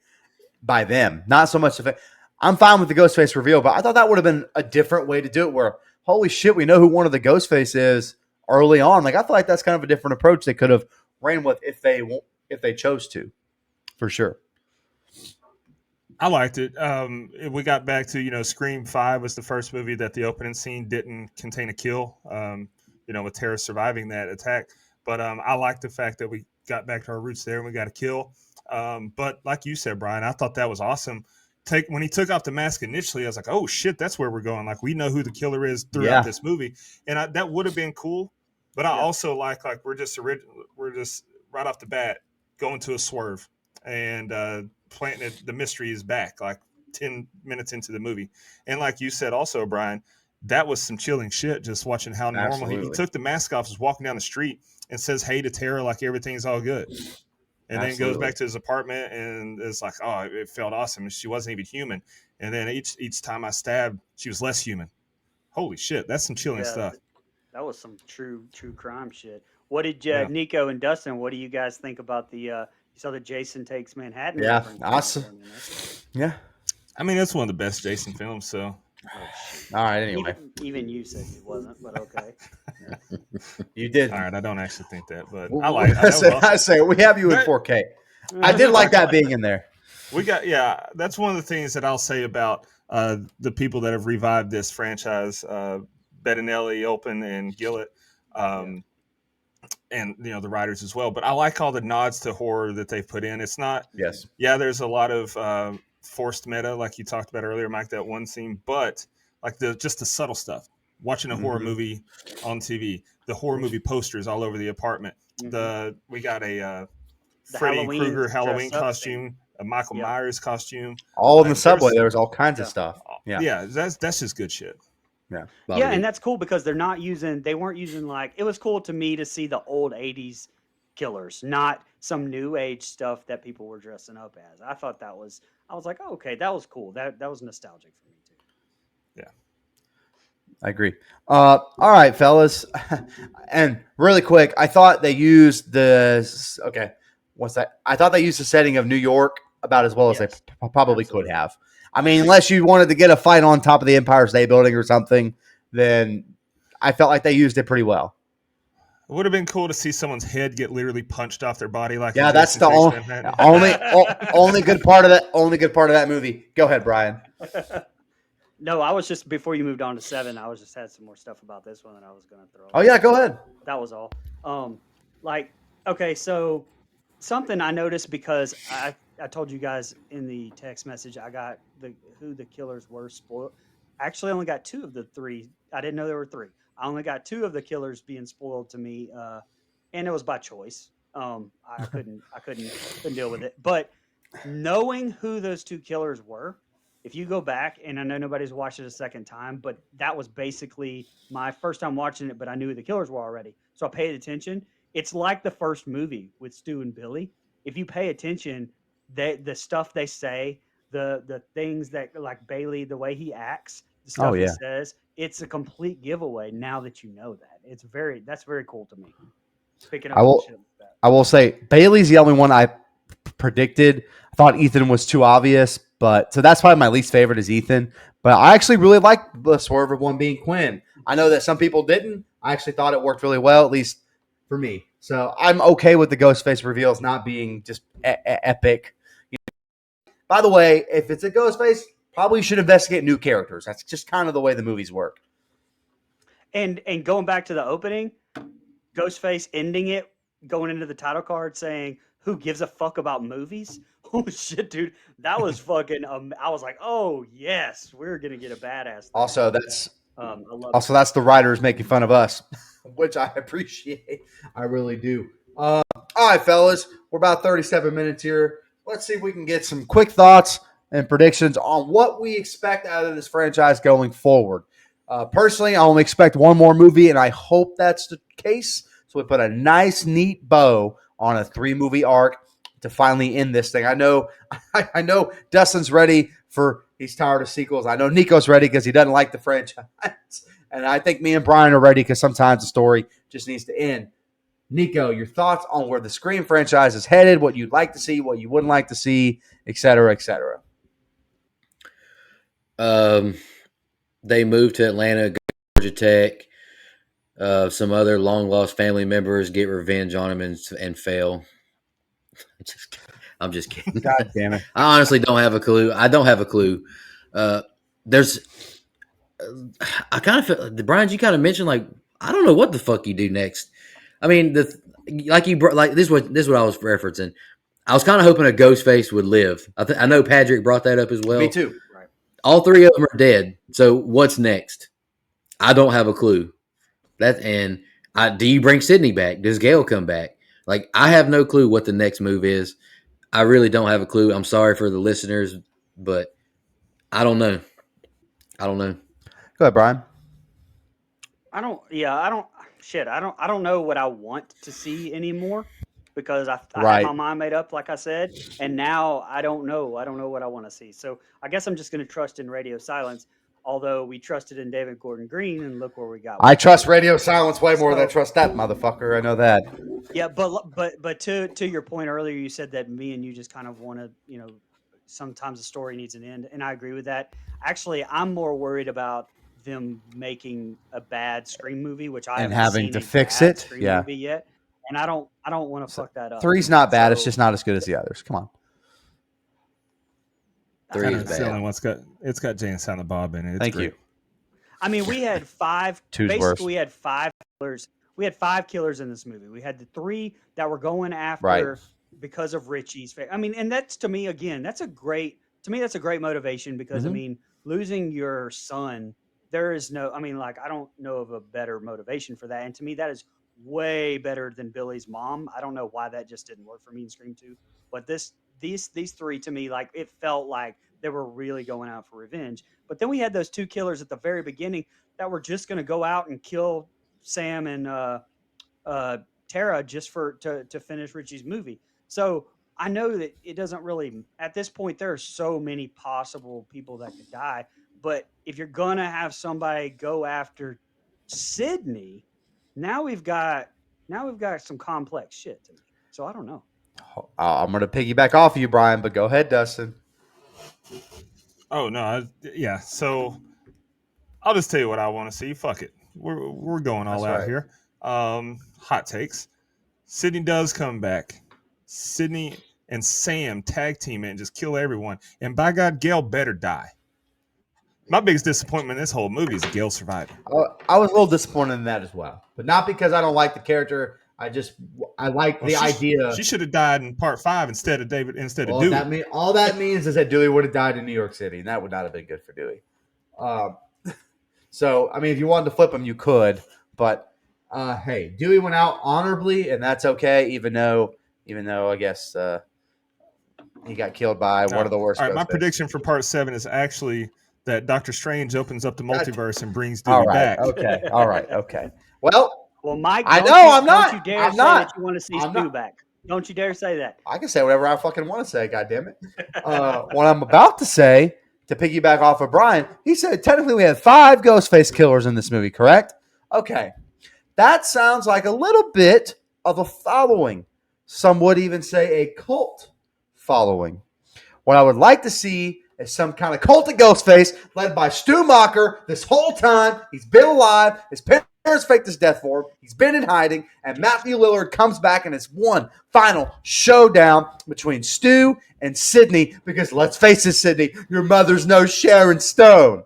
by them. Not so much of it. I'm fine with the Ghostface reveal, but I thought that would have been a different way to do it. Where holy shit, we know who one of the Ghostface is early on. Like I feel like that's kind of a different approach they could have ran with if they chose to, for sure. I liked it. We got back to Scream 5 was the first movie that the opening scene didn't contain a kill. With Tara surviving that attack. But I like the fact that we got back to our roots there and we got a kill. But like you said, Brian, I thought that was awesome. When he took off the mask initially, I was like, oh shit, that's where we're going. Like, we know who the killer is throughout this movie. And that would have been cool. But I also like we're just right off the bat going to a swerve and planting the mystery is back like 10 minutes into the movie. And like you said also, Brian, that was some chilling shit just watching how normal he took the mask off, was walking down the street and says hey to Tara like everything's all good. And then goes back to his apartment and it's like, oh, it felt awesome. She wasn't even human. And then each time I stabbed, she was less human. Holy shit, that's some chilling stuff. That was some true crime shit. What did Nico and Dustin? What do you guys think about the? You saw the Jason Takes Manhattan. Yeah, awesome. Yeah, I mean that's one of the best Jason films. So, all right. Anyway, even you said it wasn't, but okay. You did. All right, I don't actually think that, but Well, I like. I say we have you in 4K. I did like that being in there. That's one of the things that I'll say about the people that have revived this franchise, Bettinelli, Open, and Gillett, and the writers as well. But I like all the nods to horror that they've put in. It's not, there's a lot of forced meta, like you talked about earlier, Mike. That one scene, but like just the subtle stuff. Watching a horror movie on TV, the horror movie posters all over the apartment. We got a The Freddy Halloween Krueger Halloween dress up costume, a Michael Yep. Myers costume. All in the Like, subway. there's- There was all kinds of Yeah. stuff. Yeah. Yeah, that's just good shit. Bobby Yeah, D. and that's cool because they weren't using like it was cool to me to see the old 80s killers, not some new age stuff that people were dressing up as. I thought I was like, oh, okay, that was cool. That was nostalgic for me too. I agree. All right, fellas. And really quick, I thought they used what's that? I thought they used the setting of New York about as well as they Yes, probably absolutely. could have. I mean, unless you wanted to get a fight on top of the Empire State Building or something, then I felt like they used it pretty well. It would have been cool to see someone's head get literally punched off their body, like Yeah, in that's Jason the Takes only Manhattan. only good part of that. Only good part of that movie. Go ahead, Brian. No, I was just before you moved on to 7. I was just had some more stuff about this one that I was going to throw. Oh yeah, go ahead. That was all. Okay, so something I noticed because I told you guys in the text message I got who the killers were spoiled. Actually, I only got 2 of the 3. I didn't know there were 3. I only got 2 of the killers being spoiled to me, and it was by choice. I couldn't deal with it. But knowing who those 2 killers were, if you go back, and I know nobody's watched it a second time, but that was basically my first time watching it, but I knew who the killers were already. So I paid attention. It's like the first movie with Stu and Billy. If you pay attention, the stuff they say, the things that like Bailey, the way he acts, the stuff he says, it's a complete giveaway now that you know that. That's very cool to me. Picking up on shit like that. I will say Bailey's the only one I predicted. I thought Ethan was too obvious, so that's probably my least favorite is Ethan. But I actually really like the swerve of one being Quinn. I know that some people didn't. I actually thought it worked really well, at least for me. So I'm okay with the Ghostface reveals not being just epic. By the way, if it's a Ghostface, probably should investigate new characters. That's just kind of the way the movies work. And going back to the opening, Ghostface ending it, going into the title card saying, "Who gives a fuck about movies?" Oh shit, dude, that was fucking. I was like, "Oh yes, we're gonna get a badass." Also, that's I love that's the writers making fun of us, which I appreciate. I really do. All right, fellas, we're about 37 minutes here. Let's see if we can get some quick thoughts and predictions on what we expect out of this franchise going forward. Personally, I only expect one more movie, and I hope that's the case. So we put a nice, neat bow on a 3-movie arc to finally end this thing. I know Dustin's ready he's tired of sequels. I know Nico's ready because he doesn't like the franchise. And I think me and Brian are ready because sometimes the story just needs to end. Nico, your thoughts on where the Scream franchise is headed, what you'd like to see, what you wouldn't like to see, et cetera, et cetera. They moved to Atlanta, go to Georgia Tech. Some other long lost family members get revenge on him and fail. I'm just kidding. God damn it. I honestly don't have a clue. I don't have a clue. I kind of feel, Brian, you kind of mentioned like I don't know what the fuck you do next. I mean, this is what I was referencing. I was kind of hoping a Ghostface would live. I know Patrick brought that up as well. Me too. Right. All 3 of them are dead. So what's next? I don't have a clue. Do you bring Sydney back? Does Gail come back? Like I have no clue what the next move is. I really don't have a clue. I'm sorry for the listeners, but I don't know. Go ahead, Brian. I don't know what I want to see anymore because I Right. have my mind made up, like I said, and now I don't know. I don't know what I want to see. So I guess I'm just going to trust in radio silence. Although we trusted in David Gordon Green, and look where we got. I trust radio silence way more than I trust that motherfucker. I know that. Yeah, but to your point earlier, you said that me and you just kind of want to, sometimes the story needs an end, and I agree with that. Actually, I'm more worried about them making a bad Scream movie, which I And haven't having seen to a fix bad it, Scream yeah. movie yet, and I don't want to fuck that up. 3's not bad. It's So- just not as good as the others. Come on. 3 is It's the only bad. one. It's got Jane Silent Bob in it. It's Thank great. you. I mean, we had 5. Two's basically, worse. we had 5 killers. We had 5 killers in this movie. We had the 3 that were going after Right. because of Richie's. I mean, and that's to me again, that's a great motivation because I Mhm. mean, losing your son, there is no. I mean, like I don't know of a better motivation for that. And to me, that is way better than Billy's mom. I don't know why that just didn't work for me in Scream 2, but these three to me, like, it felt like they were really going out for revenge. But then we had those two killers at the very beginning that were just going to go out and kill Sam and Tara just to finish Richie's movie. So I know that it doesn't really, at this point, there are so many possible people that could die. But if you're gonna have somebody go after Sydney, now we've got some complex shit to me. So I don't know. I'm going to piggyback off of you, Brian, but go ahead, Dustin. Oh no, yeah. So I'll just tell you what I want to see. Fuck it, we're going all That's out right. here. Hot takes. Sydney does come back. Sydney and Sam tag team it and just kill everyone. And by God, Gail better die. My biggest disappointment in this whole movie is Gail surviving. I was a little disappointed in that as well, but not because I don't like the character. I like the idea. She should have died in part 5 instead of all Dewey. all that means is that Dewey would have died in New York City, and that would not have been good for Dewey. So, I mean, if you wanted to flip him, you could, but hey, Dewey went out honorably, and that's okay. Even though I guess he got killed by one of the worst. All right, my Ghostfacers. prediction for part 7 is actually that Doctor Strange opens up the multiverse and brings All Dewey right. back. Okay. All right. Okay. Well, Well, Mike, I don't know, you- I'm not. Don't you dare I'm say not. that you want to see I'm Stu not. back. Don't you dare say that. I can say whatever I fucking want to say. God damn it. What I'm about to say, to piggyback off of Brian, he said technically we had 5 Ghostface killers in this movie, correct? Okay. That sounds like a little bit of a following. Some would even say a cult following. What I would like to see is some kind of cult of Ghostface led by Stu Macher this whole time. He's been alive. His parents faked his death for him. He's been in hiding. And Matthew Lillard comes back and it's one final showdown between Stu and Sydney. Because let's face it, Sydney, your mother's no Sharon Stone.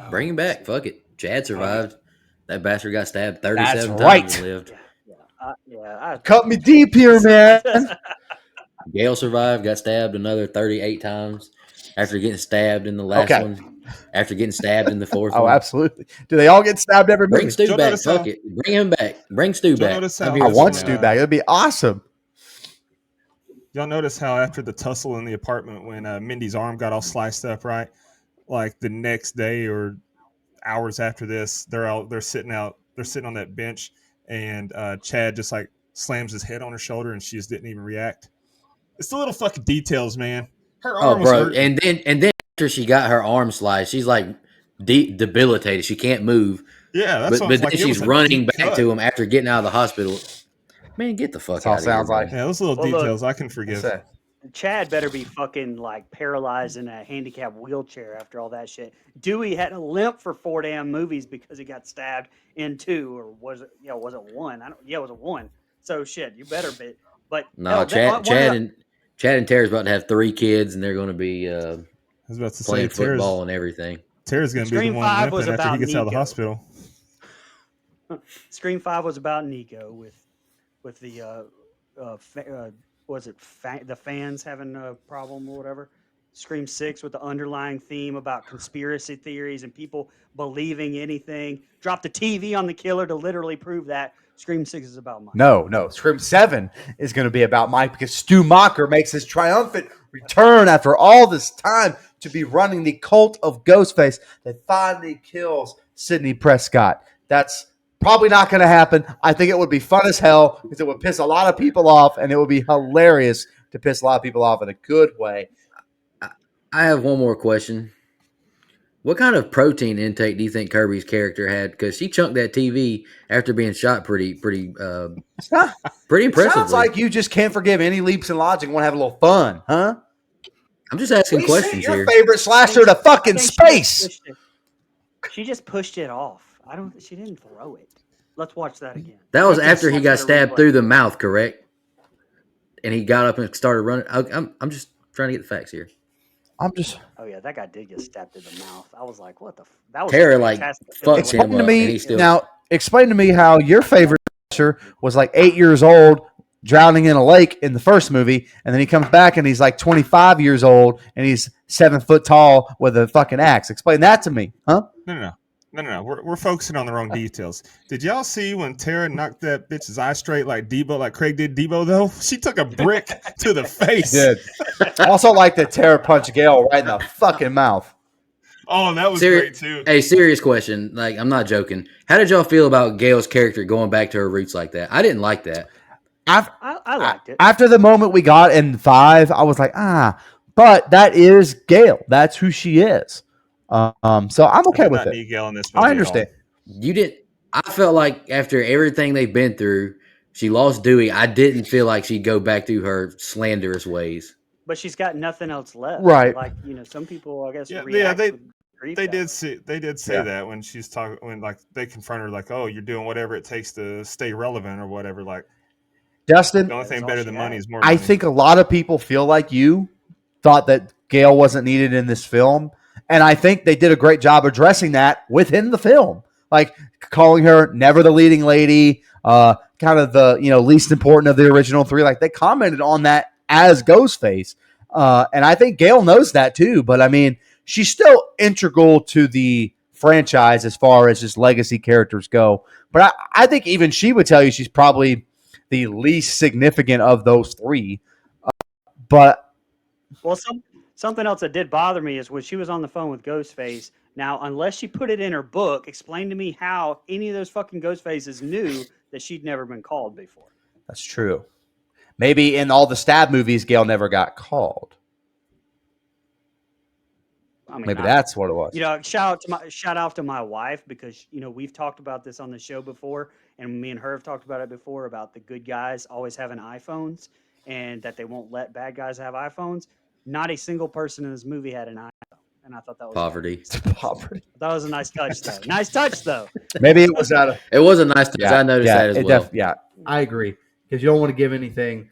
Bring him back. Fuck it. Chad survived. That bastard got stabbed 37 That's times right. and lived. Cut me deep here, man. Gail survived, got stabbed another 38 times after getting stabbed in the last Okay. one. After getting stabbed in the fourth Oh, one. absolutely. Do they all get stabbed every Bring movie? Stu Don't back. notice Fuck how- it. Bring him back. Bring Stu Don't back. notice I'm how here I for want it Stu now. back. That'd be awesome. Y'all notice how after the tussle in the apartment when Mindy's arm got all sliced up, right? Like the next day or hours after this, they're sitting on that bench, and Chad just like slams his head on her shoulder, and she just didn't even react. It's the little fucking details, man. Her Oh, arm was bro. hurting. And then after she got her arm sliced, she's like debilitated. She can't move. Yeah, that's But what then like, it she's was a running deep back cut. to him after getting out of the hospital. Man, get the fuck That's all out of here. sounds like. bro. Yeah, those little Well, look, details I can forgive. Say. Chad better be fucking like paralyzed in a handicap wheelchair after all that shit. Dewey had a limp for 4 damn movies because he got stabbed in 2, or was it? Yeah, was it 1? It was a 1. So shit, you better be. But No, hell, Chad and Tara's about to have 3 kids, and they're going to be I was about to say playing football and everything. Tara's going to be Scream the one 5 was limping after he about gets out of the Nico. hospital. Scream 5 was about Nico with the the fans having a problem or whatever. Scream 6 with the underlying theme about conspiracy theories and people believing anything. Drop the TV on the killer to literally prove that. Scream 6 is about Mike. No. Scream 7 is going to be about Mike because Stu Macher makes his triumphant return after all this time to be running the cult of Ghostface that finally kills Sidney Prescott. That's probably not going to happen. I think it would be fun as hell because it would piss a lot of people off, and it would be hilarious to piss a lot of people off in a good way. I have one more question. What kind of protein intake do you think Kirby's character had? Because she chunked that TV after being shot pretty It's not, impressively. sounds like you just can't forgive any leaps in logic and want to have a little fun, huh? I'm just asking We sent questions your here. favorite slasher to I fucking think space. She just pushed it off. She didn't throw it. Let's watch that again. That was Let's after he watch got that stabbed replay. through the mouth, correct? And he got up and started running. I'm just trying to get the facts here. I'm just Oh yeah, that guy did get stabbed in the mouth. I was like, what the? That was Tara, a like, fantastic fucked film. him explain to up, and me he still- now. Explain to me how your favorite slasher was like 8 years old, drowning in a lake in the first movie, and then he comes back and he's like 25 years old and he's 7 foot tall with a fucking axe. Explain that to me, huh? No. No. We're focusing on the wrong details. Did y'all see when Tara knocked that bitch's eye straight like Debo, like Craig did Debo, though? She took a brick to the face. Did. Also like the Terror punch Gale right in the fucking mouth. Oh, that was Seri- great, too. Hey, serious question. Like, I'm not joking. How did y'all feel about Gail's character going back to her roots like that? I didn't like that. I liked it. After the moment we got in 5, I was like, but that is Gale. That's who she is. So I'm okay I did with not it. need Gale in this movie I at understand. You didn't. I felt like after everything they've been through, she lost Dewey. I didn't feel like she'd go back to her slanderous ways. But she's got nothing else left. Right. Like, some people, I guess, Yeah, react they- with grief They that way. did say Yeah. that when she's talking, when like they confront her, like, oh, you're doing whatever it takes to stay relevant or whatever. Like, Dustin, the only That's thing all better she than had. money is more I money. think a lot of people feel like you thought that Gale wasn't needed in this film. And I think they did a great job addressing that within the film. Like calling her never the leading lady, kind of the least important of the original 3. Like they commented on that as Ghostface. And I think Gale knows that too. But I mean, she's still integral to the franchise as far as just legacy characters go. But I think even she would tell you she's probably the least significant of those 3. But Well, something else that did bother me is when she was on the phone with Ghostface. Now, unless she put it in her book, explain to me how any of those fucking Ghostfaces knew that she'd never been called before. that's true. Maybe in all the stab movies, Gale never got called. I mean, Maybe that's what it was. shout out to my wife because we've talked about this on the show before, and me and her have talked about it before about the good guys always having iPhones and that they won't let bad guys have iPhones. Not a single person in this movie had an iPhone, and I thought that was Poverty. Poverty. That was a nice touch, though. Nice touch, though. Maybe it was out of. It was a nice touch. I noticed that as well. Yeah, I agree because you don't want to give anything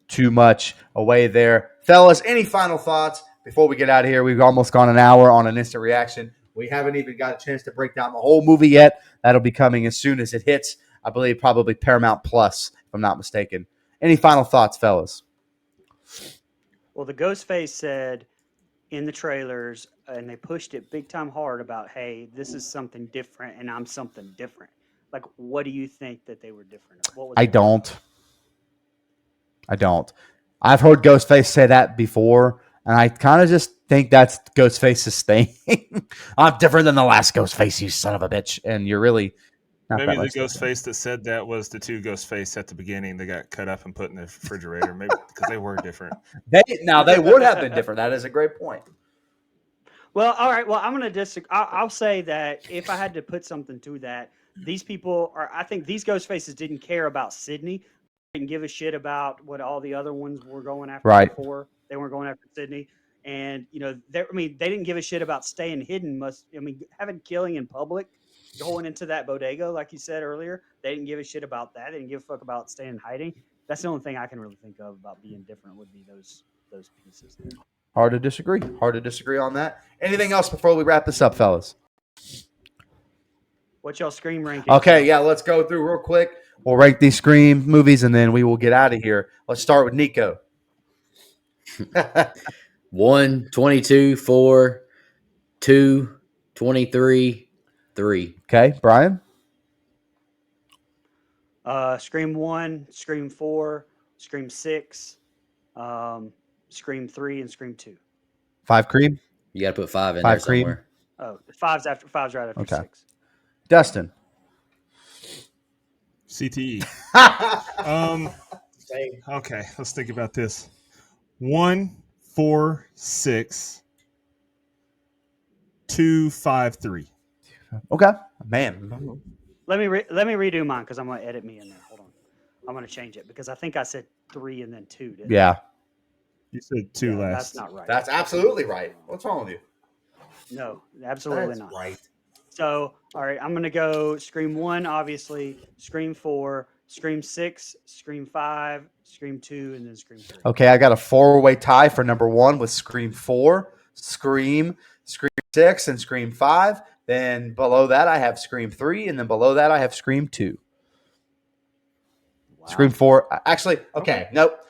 too much away there, fellas. Any final thoughts before we get out of here? We've almost gone an hour on an instant reaction. We haven't even got a chance to break down the whole movie yet. That'll be coming as soon as it hits. I believe probably Paramount Plus, if I'm not mistaken. Any final thoughts, fellas? Well, the Ghostface said in the trailers, and they pushed it big time hard about, hey, this is something different, and I'm something different. Like, what do you think that they were different? What was I don't. I've heard Ghostface say that before, and I kind of just think that's Ghostface's thing. I'm different than the last Ghostface, you son of a bitch. And you're really not Maybe that the much different. Ghostface that said that was the 2 Ghostface at the beginning. They got cut up and put in the refrigerator, maybe because they were different. They would have been different. That is a great point. Well, all right. Well, I'm going to disagree. I'll say that if I had to put something to that, these people are, I think these Ghostfaces didn't care about Sydney. Didn't give a shit about what all the other ones were going after Right. before. They weren't going after Sydney. And, they didn't give a shit about staying hidden. Having killing in public, going into that bodega, like you said earlier, they didn't give a shit about that. They didn't give a fuck about staying in hiding. That's the only thing I can really think of about being different would be those pieces there. Hard to disagree. Hard to disagree on that. Anything else before we wrap this up, fellas? What's y'all Scream ranking? Okay, yeah, let's go through real quick. We'll rank these Scream movies, and then we will get out of here. Let's start with Nico. 1, 22, 4, 2, 23, 3. Okay, Brian? Scream 1, Scream 4, Scream 6, Scream 3, and Scream 2. 5 Cream? You got to put 5 in 5 there Cream? somewhere. Oh, five's right after Okay. 6. Dustin? CTE. Okay, let's think about this. 1, 4, 6, 2, 5, 3. Okay. Man. Let me redo mine because I'm gonna edit me in there. Hold on, I'm gonna change it because I think I said 3 and then 2. Didn't I? Yeah. You said 2 Yeah, last. That's not right. That's absolutely right. What's wrong with you? No, absolutely That's not. right. So, all right, I'm gonna go Scream 1, obviously, Scream 4, Scream 6, Scream 5, Scream 2, and then Scream 3. Okay, I got a 4-way tie for number 1 with Scream 4, Scream 6, and Scream 5. Then below that, I have Scream 3, and then below that, I have Scream 2. Wow. Scream 4. Actually, okay, nope.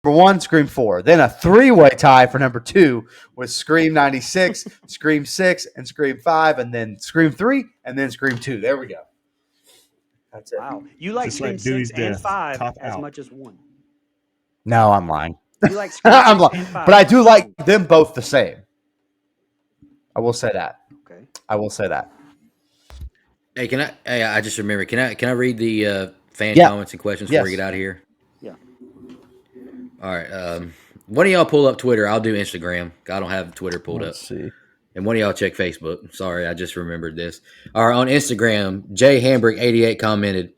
number 1, Scream 4. Then a 3-way tie for number 2 with Scream 96, Scream 6, and Scream 5, and then Scream 3, and then Scream 2. There we go. That's it. Wow. You like Just Scream like Dewey's 6 and death, 5 cop as out. much as 1. No, I'm lying. You like Scream I'm 6 lying. and 5. But I do like them both the same. I will say that. Okay. I will say that. Hey, can I? Hey, I just remember. Can I read the fan Yeah. comments and questions Yes. before we get out of here? Yeah. All right. One of y'all pull up Twitter. I'll do Instagram. I don't have Twitter pulled up. Let's see. And one of y'all check Facebook. Sorry, I just remembered this. All right, on Instagram, Jay Hambrick88 commented,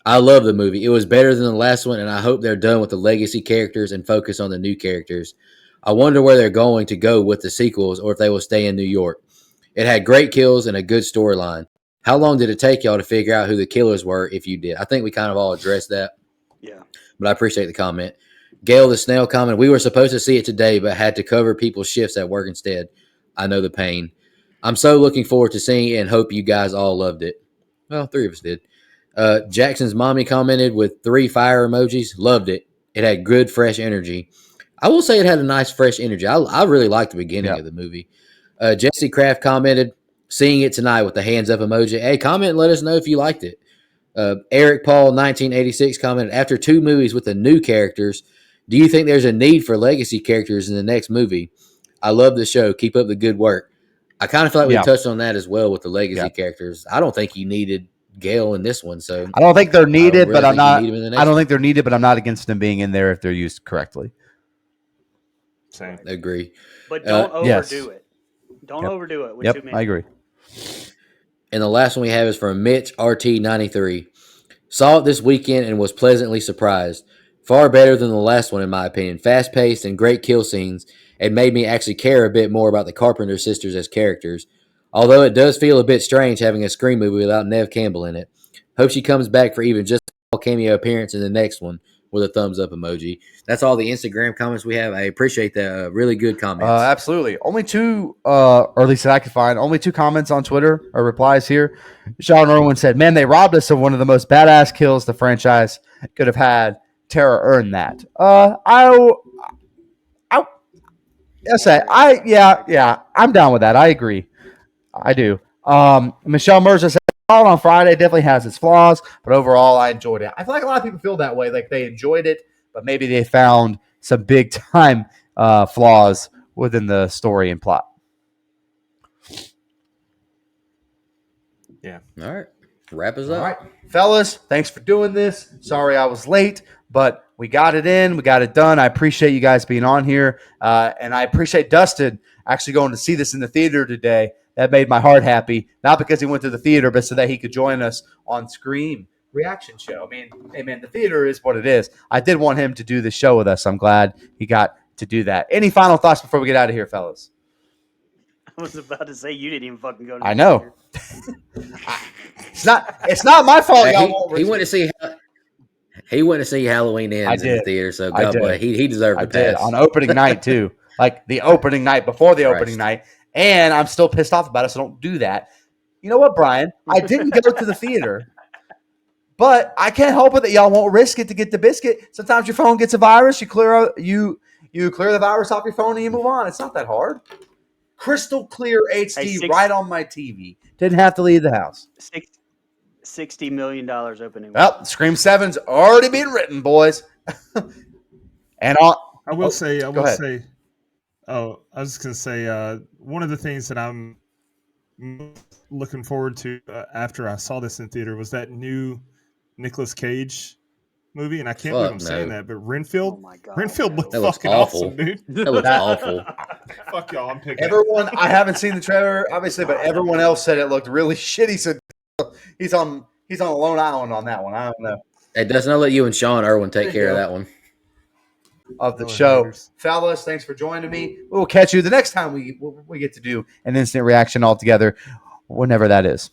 I love the movie. It was better than the last one, and I hope they're done with the legacy characters and focus on the new characters. I wonder where they're going to go with the sequels or if they will stay in New York. It had great kills and a good storyline. How long did it take y'all to figure out who the killers were if you did? I think we kind of all addressed that, Yeah. but I appreciate the comment. Gail the Snail comment, we were supposed to see it today, but had to cover people's shifts at work instead. I know the pain. I'm so looking forward to seeing it and hope you guys all loved it. Well, 3 of us did. Jackson's mommy commented with 3 fire emojis. Loved it. It had good, fresh energy. I will say it had a nice, fresh energy. I really liked the beginning of the movie. Jesse Kraft commented, seeing it tonight with the hands up emoji. Hey, comment and let us know if you liked it. Eric Paul 1986 commented, after 2 movies with the new characters, do you think there's a need for legacy characters in the next movie? I love the show. Keep up the good work. I kind of feel like we touched on that as well with the legacy characters. I don't think you needed Gale in this one, so I don't think they're needed, really but I'm not. I don't one. think they're needed, but I'm not against them being in there if they're used correctly. Same. Agree. But don't yes. overdo it. Don't overdo it with too Yep, many. I agree. And the last one we have is from Mitch RT93. Saw it this weekend and was pleasantly surprised. Far better than the last one, in my opinion. Fast paced and great kill scenes, and made me actually care a bit more about the Carpenter sisters as characters. Although it does feel a bit strange having a Scream movie without Neve Campbell in it. Hope she comes back for even just a cameo appearance in the next one with a thumbs up emoji. That's all the Instagram comments we have. I appreciate that. Really good comments. Absolutely. Only 2, or at least that I could find, only 2 comments on Twitter or replies here. Sean Irwin said, man, they robbed us of one of the most badass kills the franchise could have had. Tara earned that. I'm down with that. I agree. I do. Michelle Mercer said, on Friday definitely has its flaws, but overall I enjoyed it. I feel like a lot of people feel that way, like they enjoyed it, but maybe they found some big time flaws within the story and plot. Yeah. All right. Wrap us up. All right, fellas, thanks for doing this. Sorry I was late, but we got it in. We got it done. I appreciate you guys being on here, and I appreciate Dustin actually going to see this in the theater today. That made my heart happy, not because he went to the theater, but so that he could join us on Scream Reaction Show. I mean, hey, man, the theater is what it is. I did want him to do the show with us. I'm glad he got to do that. Any final thoughts before we get out of here, fellas? I was about to say you didn't even fucking go to I the know. theater. It's not my fault. Hey, Y'all won't he went to see. He went to see Halloween Ends in the did. theater, so I God did. bless. He deserved I the did pass. on opening night too, like the opening night before the opening Christ. night, and I'm still pissed off about it. So don't do that. You know what, Brian? I didn't go to the theater, but I can't help it that y'all won't risk it to get the biscuit. Sometimes your phone gets a virus. You clear the virus off your phone and you move on. It's not that hard. Crystal clear HD right on my TV. Didn't have to leave the house. $60 million opening. Well, Scream 7's already been written, boys. And I will say, go ahead. Oh, I was just gonna say, one of the things that I'm looking forward to after I saw this in theater was that new Nicolas Cage movie, and I can't believe I'm saying that, but Renfield. Oh my God, Renfield looked That looks fucking awful. awesome, dude. That looks awful. Fuck y'all, I'm picking. Everyone, I haven't seen the trailer, obviously, but everyone else said it looked really shitty. So he's on a lone island on that one. I don't know. Hey, Dustin, I'll let you and Sean Irwin take care of that one. Of the show, fellas, thanks for joining me. We will catch you the next time we get to do an instant reaction all together, whenever that is.